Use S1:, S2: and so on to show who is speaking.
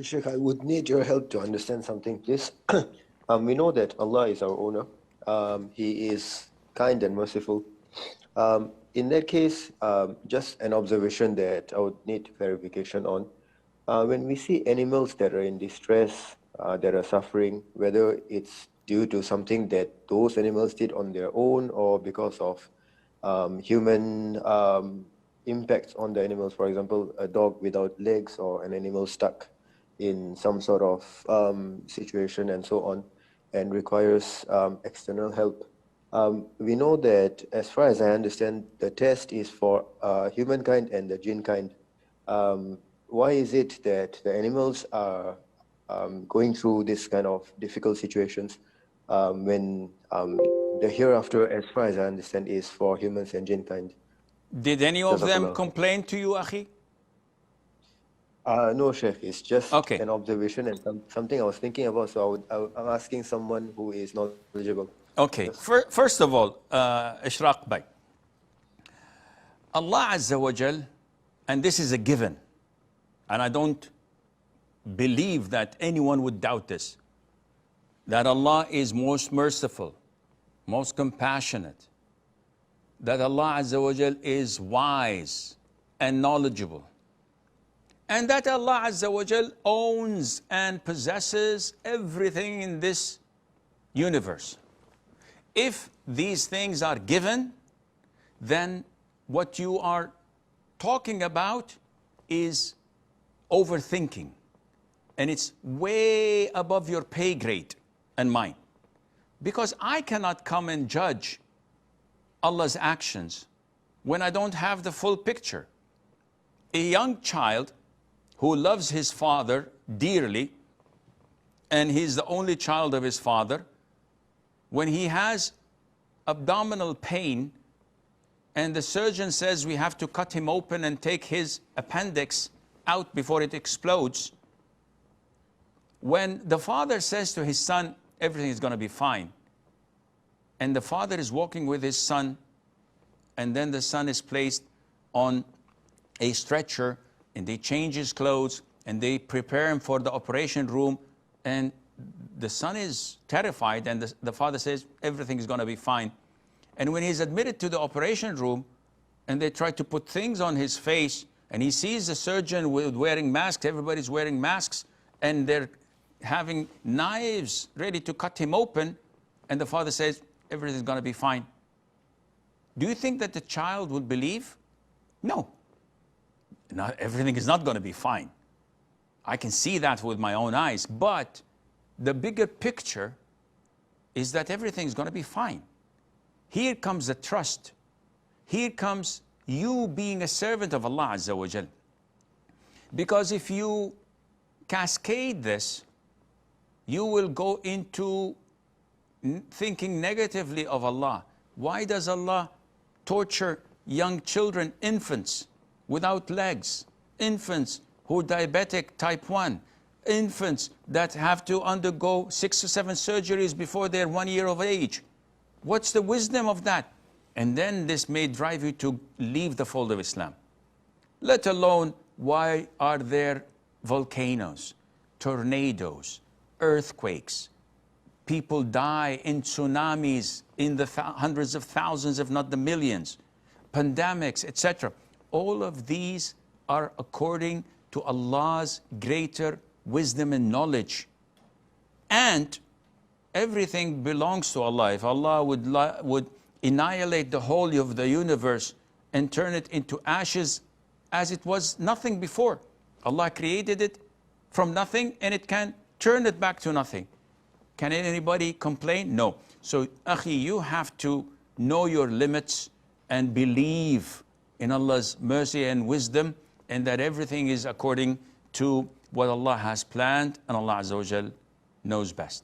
S1: Sheikh, I would need your help to understand something, please. We know that Allah is our owner. He is kind and merciful. In that case, just an observation that I would need clarification on. When we see animals that are in distress, that are suffering, whether it's due to something that those animals did on their own or because of human impacts on the animals, for example, a dog without legs or an animal stuck in some sort of situation and so on, and requires external help. We know that, as far as I understand, the test is for humankind and the jinn kind. Why is it that the animals are going through this kind of difficult situations when the hereafter, as far as I understand, is for humans and jinn kind?
S2: Did any of them
S1: Jazakallah.
S2: complain to you, akhi?
S1: No, Sheikh, it's just
S2: Okay.
S1: an observation and something I was thinking about, so I'm asking someone who is knowledgeable.
S2: Okay.
S1: Yes.
S2: First of all, Ishraq Bhai, Allah Azza wa Jal, and this is a given, and I don't believe that anyone would doubt this, that Allah is most merciful, most compassionate, that Allah Azza wa Jal is wise and knowledgeable, and that Allah Azza wa Jal owns and possesses everything in this universe. If these things are given, then what you are talking about is overthinking, and it's way above your pay grade and mine. Because I cannot come and judge Allah's actions when I don't have the full picture. A young child who loves his father dearly, and he's the only child of his father, when he has abdominal pain and the surgeon says we have to cut him open and take his appendix out before it explodes, when the father says to his son, everything is going to be fine, and the father is walking with his son, and then the son is placed on a stretcher, and they change his clothes, and they prepare him for the operation room, and the son is terrified, and the father says, everything is going to be fine. And when he's admitted to the operation room, and they try to put things on his face, and he sees the surgeon wearing masks, everybody's wearing masks, and they're having knives ready to cut him open, and the father says, everything is going to be fine. Do you think that the child would believe? No. Everything is not going to be fine. I can see that with my own eyes, but the bigger picture is that everything is going to be fine. Here comes the trust. Here comes you being a servant of Allah Azza wa Jal. Because if you cascade this, you will go into thinking negatively of Allah. Why does Allah torture young children, infants without legs, infants who are diabetic type 1, infants that have to undergo 6 or 7 surgeries before they're 1 year of age? What's the wisdom of that? And then this may drive you to leave the fold of Islam. Let alone, why are there volcanoes, tornadoes, earthquakes? People die in tsunamis in the hundreds of thousands, if not the millions, pandemics, etc. All of these are according to Allah's greater wisdom and knowledge. And everything belongs to Allah. If Allah would annihilate the whole of the universe and turn it into ashes as it was nothing before, Allah created it from nothing, and it can turn it back to nothing. Can anybody complain? No. So, akhi, you have to know your limits and believe in Allah's mercy and wisdom, and that everything is according to what Allah has planned, and Allah Azza wa Jal knows best.